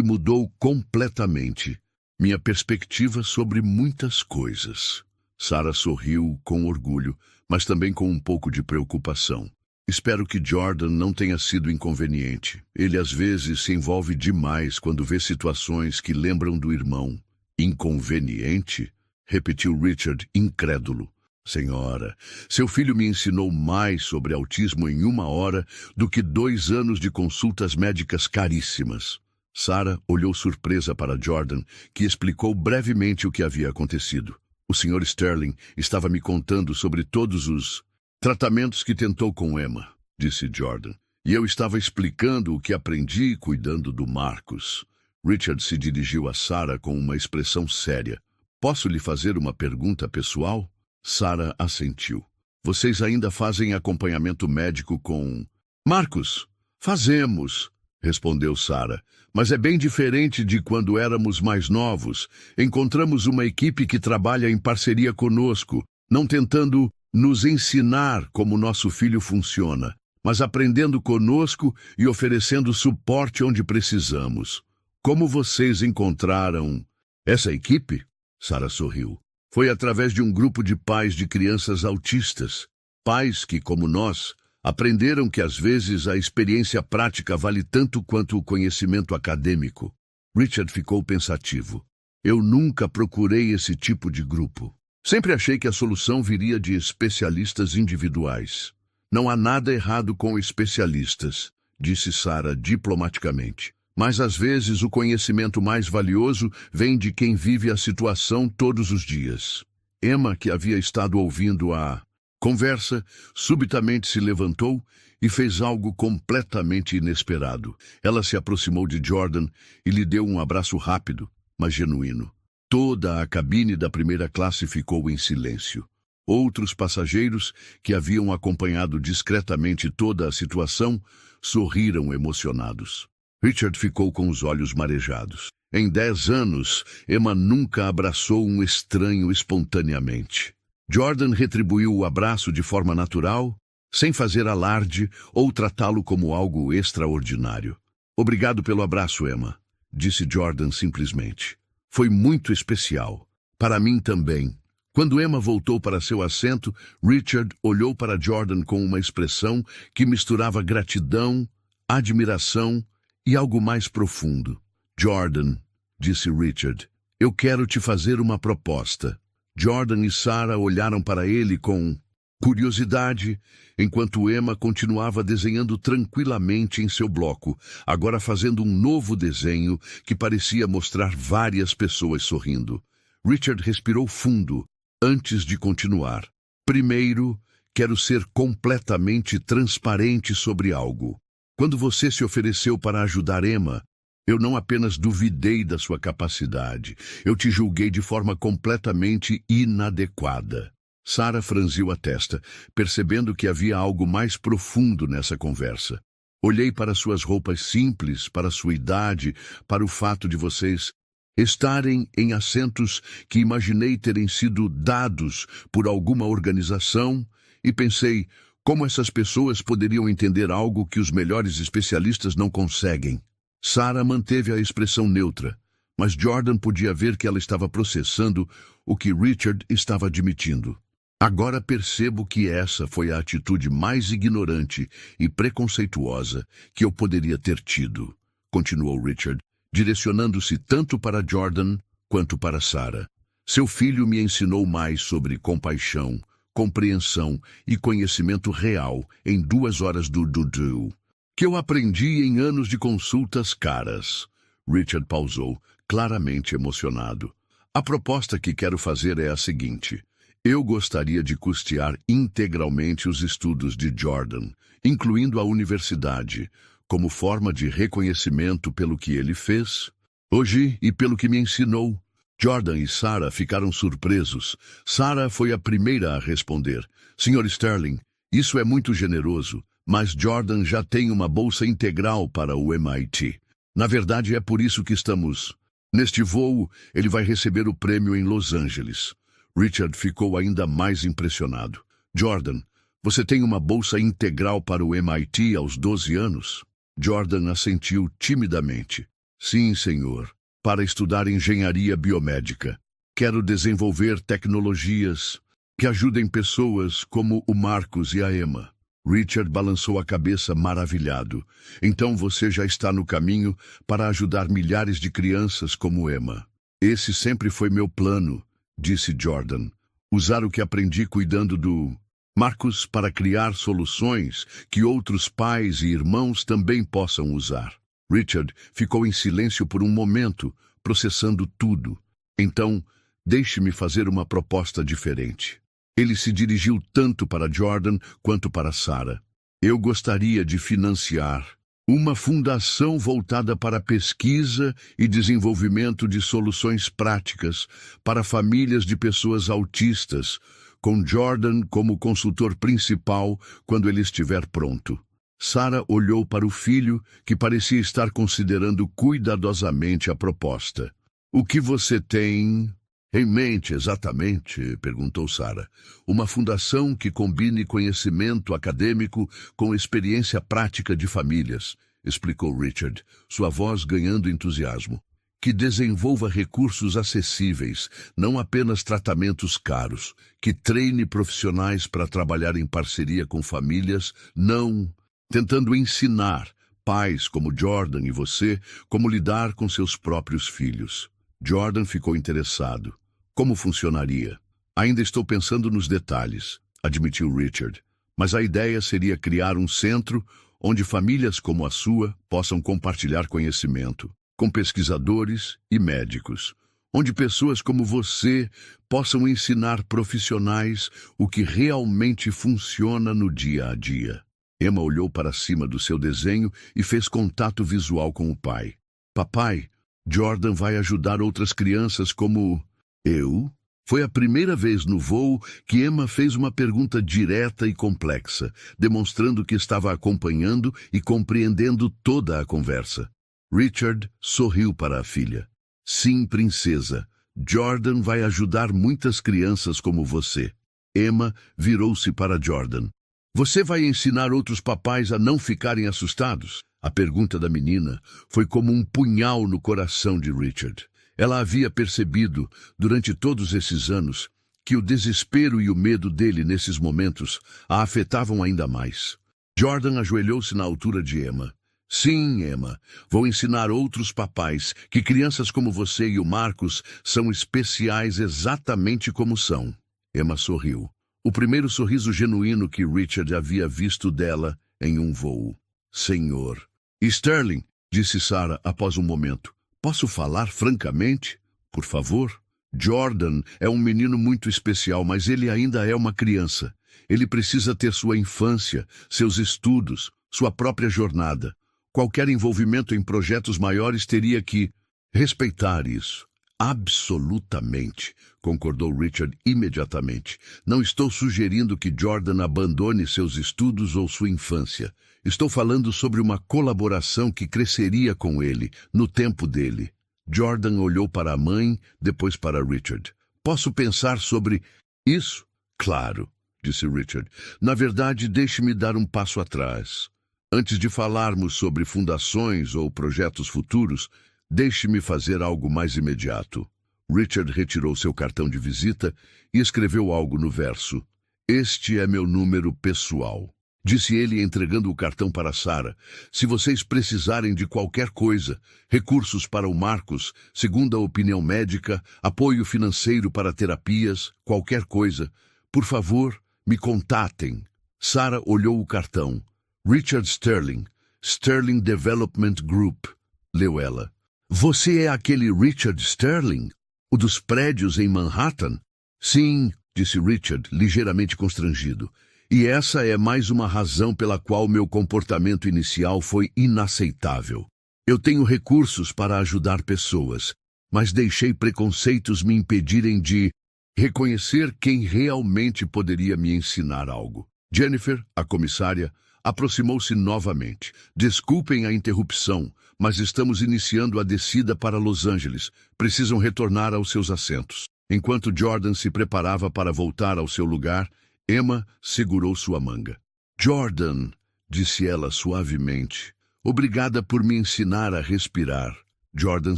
mudou completamente minha perspectiva sobre muitas coisas. Sarah sorriu com orgulho, mas também com um pouco de preocupação. Espero que Jordan não tenha sido inconveniente. Ele às vezes se envolve demais quando vê situações que lembram do irmão. Inconveniente? Repetiu Richard, incrédulo. Senhora, seu filho me ensinou mais sobre autismo em 1 hora do que 2 anos de consultas médicas caríssimas. Sarah olhou surpresa para Jordan, que explicou brevemente o que havia acontecido. O Sr. Sterling estava me contando sobre todos os tratamentos que tentou com Emma, disse Jordan. E eu estava explicando o que aprendi cuidando do Marcus. Richard se dirigiu a Sarah com uma expressão séria. Posso lhe fazer uma pergunta pessoal? Sarah assentiu. Vocês ainda fazem acompanhamento médico com Marcus? Fazemos, respondeu Sarah. Mas é bem diferente de quando éramos mais novos. Encontramos uma equipe que trabalha em parceria conosco, não tentando nos ensinar como nosso filho funciona, mas aprendendo conosco e oferecendo suporte onde precisamos. Como vocês encontraram essa equipe? Sarah sorriu. Foi através de um grupo de pais de crianças autistas. Pais que, como nós, aprenderam que às vezes a experiência prática vale tanto quanto o conhecimento acadêmico. Richard ficou pensativo. Eu nunca procurei esse tipo de grupo. Sempre achei que a solução viria de especialistas individuais. Não há nada errado com especialistas, disse Sarah diplomaticamente. Mas às vezes o conhecimento mais valioso vem de quem vive a situação todos os dias. Emma, que havia estado ouvindo a conversa, subitamente se levantou e fez algo completamente inesperado. Ela se aproximou de Jordan e lhe deu um abraço rápido, mas genuíno. Toda a cabine da primeira classe ficou em silêncio. Outros passageiros, que haviam acompanhado discretamente toda a situação, sorriram emocionados. Richard ficou com os olhos marejados. Em 10 anos, Emma nunca abraçou um estranho espontaneamente. Jordan retribuiu o abraço de forma natural, sem fazer alarde ou tratá-lo como algo extraordinário. Obrigado pelo abraço, Emma, disse Jordan simplesmente. Foi muito especial. Para mim também. Quando Emma voltou para seu assento, Richard olhou para Jordan com uma expressão que misturava gratidão, admiração e algo mais profundo. Jordan, disse Richard, eu quero te fazer uma proposta. Jordan e Sarah olharam para ele com curiosidade, enquanto Emma continuava desenhando tranquilamente em seu bloco, agora fazendo um novo desenho que parecia mostrar várias pessoas sorrindo. Richard respirou fundo antes de continuar. Primeiro, quero ser completamente transparente sobre algo. Quando você se ofereceu para ajudar Emma, eu não apenas duvidei da sua capacidade, eu te julguei de forma completamente inadequada. Sarah franziu a testa, percebendo que havia algo mais profundo nessa conversa. Olhei para suas roupas simples, para sua idade, para o fato de vocês estarem em assentos que imaginei terem sido dados por alguma organização, e pensei como essas pessoas poderiam entender algo que os melhores especialistas não conseguem. Sarah manteve a expressão neutra, mas Jordan podia ver que ela estava processando o que Richard estava admitindo. Agora percebo que essa foi a atitude mais ignorante e preconceituosa que eu poderia ter tido, continuou Richard, direcionando-se tanto para Jordan quanto para Sarah. Seu filho me ensinou mais sobre compaixão, compreensão e conhecimento real em 2 horas do Dudu, que eu aprendi em anos de consultas caras. Richard pausou, claramente emocionado. A proposta que quero fazer é a seguinte. Eu gostaria de custear integralmente os estudos de Jordan, incluindo a universidade, como forma de reconhecimento pelo que ele fez hoje e pelo que me ensinou. Jordan e Sarah ficaram surpresos. Sarah foi a primeira a responder. Sr. Sterling, isso é muito generoso, mas Jordan já tem uma bolsa integral para o MIT. Na verdade, é por isso que estamos... Neste voo, ele vai receber o prêmio em Los Angeles. Richard ficou ainda mais impressionado. Jordan, você tem uma bolsa integral para o MIT aos 12 anos? Jordan assentiu timidamente. Sim, senhor. Para estudar engenharia biomédica. Quero desenvolver tecnologias que ajudem pessoas como o Marcos e a Emma. Richard balançou a cabeça maravilhado. Então você já está no caminho para ajudar milhares de crianças como Emma. Esse sempre foi meu plano, disse Jordan. Usar o que aprendi cuidando do Marcos para criar soluções que outros pais e irmãos também possam usar. Richard ficou em silêncio por um momento, processando tudo. Então, deixe-me fazer uma proposta diferente. Ele se dirigiu tanto para Jordan quanto para Sarah. Eu gostaria de financiar uma fundação voltada para pesquisa e desenvolvimento de soluções práticas para famílias de pessoas autistas, com Jordan como consultor principal quando ele estiver pronto. Sarah olhou para o filho, que parecia estar considerando cuidadosamente a proposta. O que você tem em mente exatamente? Perguntou Sarah. Uma fundação que combine conhecimento acadêmico com experiência prática de famílias, explicou Richard, sua voz ganhando entusiasmo. Que desenvolva recursos acessíveis, não apenas tratamentos caros. Que treine profissionais para trabalhar em parceria com famílias, não tentando ensinar pais como Jordan e você como lidar com seus próprios filhos. Jordan ficou interessado. Como funcionaria? Ainda estou pensando nos detalhes, admitiu Richard. Mas a ideia seria criar um centro onde famílias como a sua possam compartilhar conhecimento, com pesquisadores e médicos, onde pessoas como você possam ensinar profissionais o que realmente funciona no dia a dia. Emma olhou para cima do seu desenho e fez contato visual com o pai. Papai, Jordan vai ajudar outras crianças como... Eu? Foi a primeira vez no voo que Emma fez uma pergunta direta e complexa, demonstrando que estava acompanhando e compreendendo toda a conversa. Richard sorriu para a filha. Sim, princesa. Jordan vai ajudar muitas crianças como você. Emma virou-se para Jordan. Você vai ensinar outros papais a não ficarem assustados? A pergunta da menina foi como um punhal no coração de Richard. Ela havia percebido, durante todos esses anos, que o desespero e o medo dele nesses momentos a afetavam ainda mais. Jordan ajoelhou-se na altura de Emma. Sim, Emma, vou ensinar outros papais que crianças como você e o Marcos são especiais exatamente como são. Emma sorriu. O primeiro sorriso genuíno que Richard havia visto dela em um voo. Senhor. Sterling, disse Sarah após um momento. Posso falar francamente? Por favor? Jordan é um menino muito especial, mas ele ainda é uma criança. Ele precisa ter sua infância, seus estudos, sua própria jornada. Qualquer envolvimento em projetos maiores teria que respeitar isso. Absolutamente, concordou Richard imediatamente. Não estou sugerindo que Jordan abandone seus estudos ou sua infância. Estou falando sobre uma colaboração que cresceria com ele, no tempo dele. Jordan olhou para a mãe, depois para Richard. Posso pensar sobre isso? Claro, disse Richard. Na verdade, deixe-me dar um passo atrás. Antes de falarmos sobre fundações ou projetos futuros, deixe-me fazer algo mais imediato. Richard retirou seu cartão de visita e escreveu algo no verso. Este é meu número pessoal. Disse ele, entregando o cartão para Sarah. Se vocês precisarem de qualquer coisa, recursos para o Marcos, segunda opinião médica, apoio financeiro para terapias, qualquer coisa, por favor, me contatem. Sarah olhou o cartão. Richard Sterling, Sterling Development Group, leu ela. Você é aquele Richard Sterling? O dos prédios em Manhattan? Sim, disse Richard, ligeiramente constrangido. E essa é mais uma razão pela qual meu comportamento inicial foi inaceitável. Eu tenho recursos para ajudar pessoas, mas deixei preconceitos me impedirem de reconhecer quem realmente poderia me ensinar algo. Jennifer, a comissária, aproximou-se novamente. Desculpem a interrupção, mas estamos iniciando a descida para Los Angeles. Precisam retornar aos seus assentos. Enquanto Jordan se preparava para voltar ao seu lugar, Emma segurou sua manga. Jordan, disse ela suavemente, obrigada por me ensinar a respirar. Jordan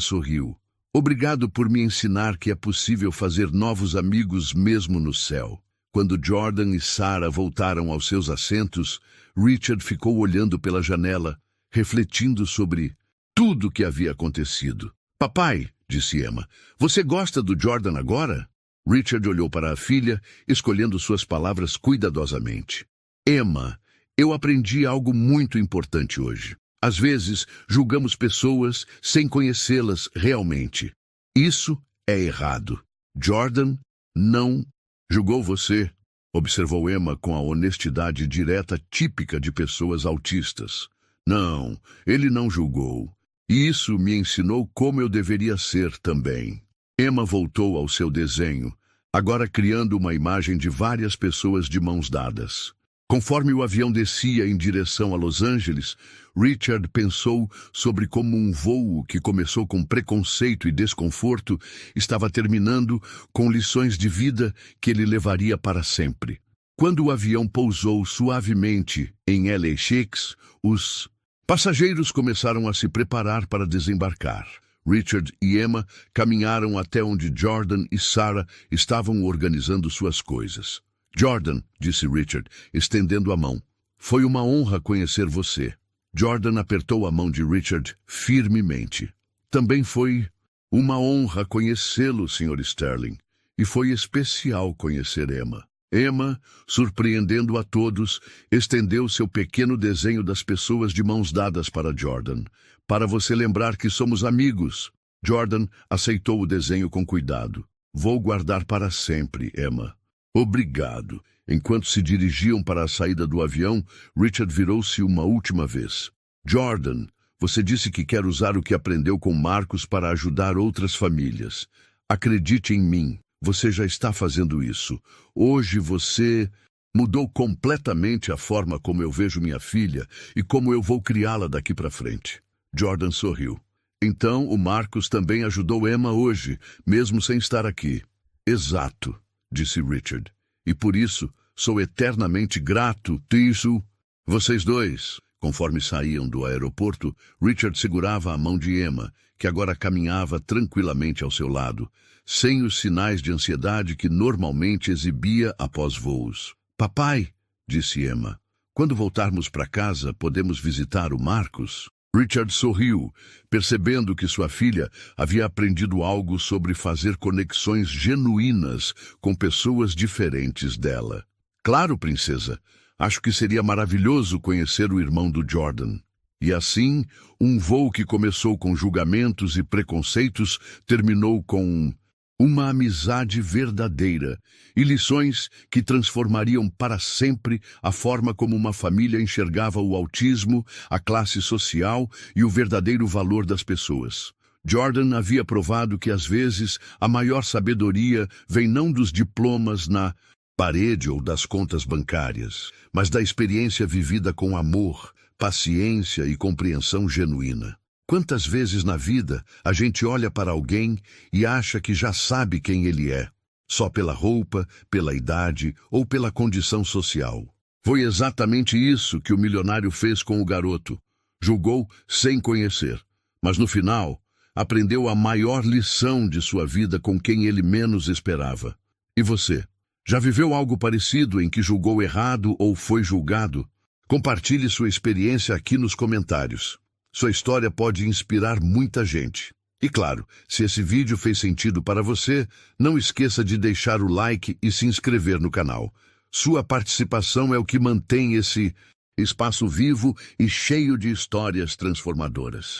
sorriu. Obrigado por me ensinar que é possível fazer novos amigos mesmo no céu. Quando Jordan e Sarah voltaram aos seus assentos, Richard ficou olhando pela janela, refletindo sobre tudo o que havia acontecido. Papai, disse Emma, você gosta do Jordan agora? Richard olhou para a filha, escolhendo suas palavras cuidadosamente. Emma, eu aprendi algo muito importante hoje. Às vezes, julgamos pessoas sem conhecê-las realmente. Isso é errado. Jordan não julgou você, observou Emma com a honestidade direta típica de pessoas autistas. Não, ele não julgou. E isso me ensinou como eu deveria ser também. Emma voltou ao seu desenho, agora criando uma imagem de várias pessoas de mãos dadas. Conforme o avião descia em direção a Los Angeles, Richard pensou sobre como um voo que começou com preconceito e desconforto estava terminando com lições de vida que ele levaria para sempre. Quando o avião pousou suavemente em LAX, os passageiros começaram a se preparar para desembarcar. Richard e Emma caminharam até onde Jordan e Sarah estavam organizando suas coisas. Jordan, disse Richard, estendendo a mão. Foi uma honra conhecer você. Jordan apertou a mão de Richard firmemente. Também foi uma honra conhecê-lo, Sr. Sterling. E foi especial conhecer Emma. Emma, surpreendendo a todos, estendeu seu pequeno desenho das pessoas de mãos dadas para Jordan. Para você lembrar que somos amigos. Jordan aceitou o desenho com cuidado. Vou guardar para sempre, Emma. Obrigado. Enquanto se dirigiam para a saída do avião, Richard virou-se uma última vez. Jordan, você disse que quer usar o que aprendeu com Marcos para ajudar outras famílias. Acredite em mim, você já está fazendo isso. Hoje você mudou completamente a forma como eu vejo minha filha e como eu vou criá-la daqui para frente. Jordan sorriu. Então, o Marcos também ajudou Emma hoje, mesmo sem estar aqui. Exato, disse Richard. E por isso, sou eternamente grato, Tiso. Vocês dois. Conforme saíam do aeroporto, Richard segurava a mão de Emma, que agora caminhava tranquilamente ao seu lado, sem os sinais de ansiedade que normalmente exibia após voos. Papai, disse Emma, quando voltarmos para casa, podemos visitar o Marcos? Richard sorriu, percebendo que sua filha havia aprendido algo sobre fazer conexões genuínas com pessoas diferentes dela. Claro, princesa. Acho que seria maravilhoso conhecer o irmão do Jordan. E assim, um voo que começou com julgamentos e preconceitos terminou com uma amizade verdadeira e lições que transformariam para sempre a forma como uma família enxergava o autismo, a classe social e o verdadeiro valor das pessoas. Jordan havia provado que às vezes a maior sabedoria vem não dos diplomas na parede ou das contas bancárias, mas da experiência vivida com amor, paciência e compreensão genuína. Quantas vezes na vida a gente olha para alguém e acha que já sabe quem ele é, só pela roupa, pela idade ou pela condição social? Foi exatamente isso que o milionário fez com o garoto. Julgou sem conhecer, mas no final aprendeu a maior lição de sua vida com quem ele menos esperava. E você? Já viveu algo parecido em que julgou errado ou foi julgado? Compartilhe sua experiência aqui nos comentários. Sua história pode inspirar muita gente. E claro, se esse vídeo fez sentido para você, não esqueça de deixar o like e se inscrever no canal. Sua participação é o que mantém esse espaço vivo e cheio de histórias transformadoras.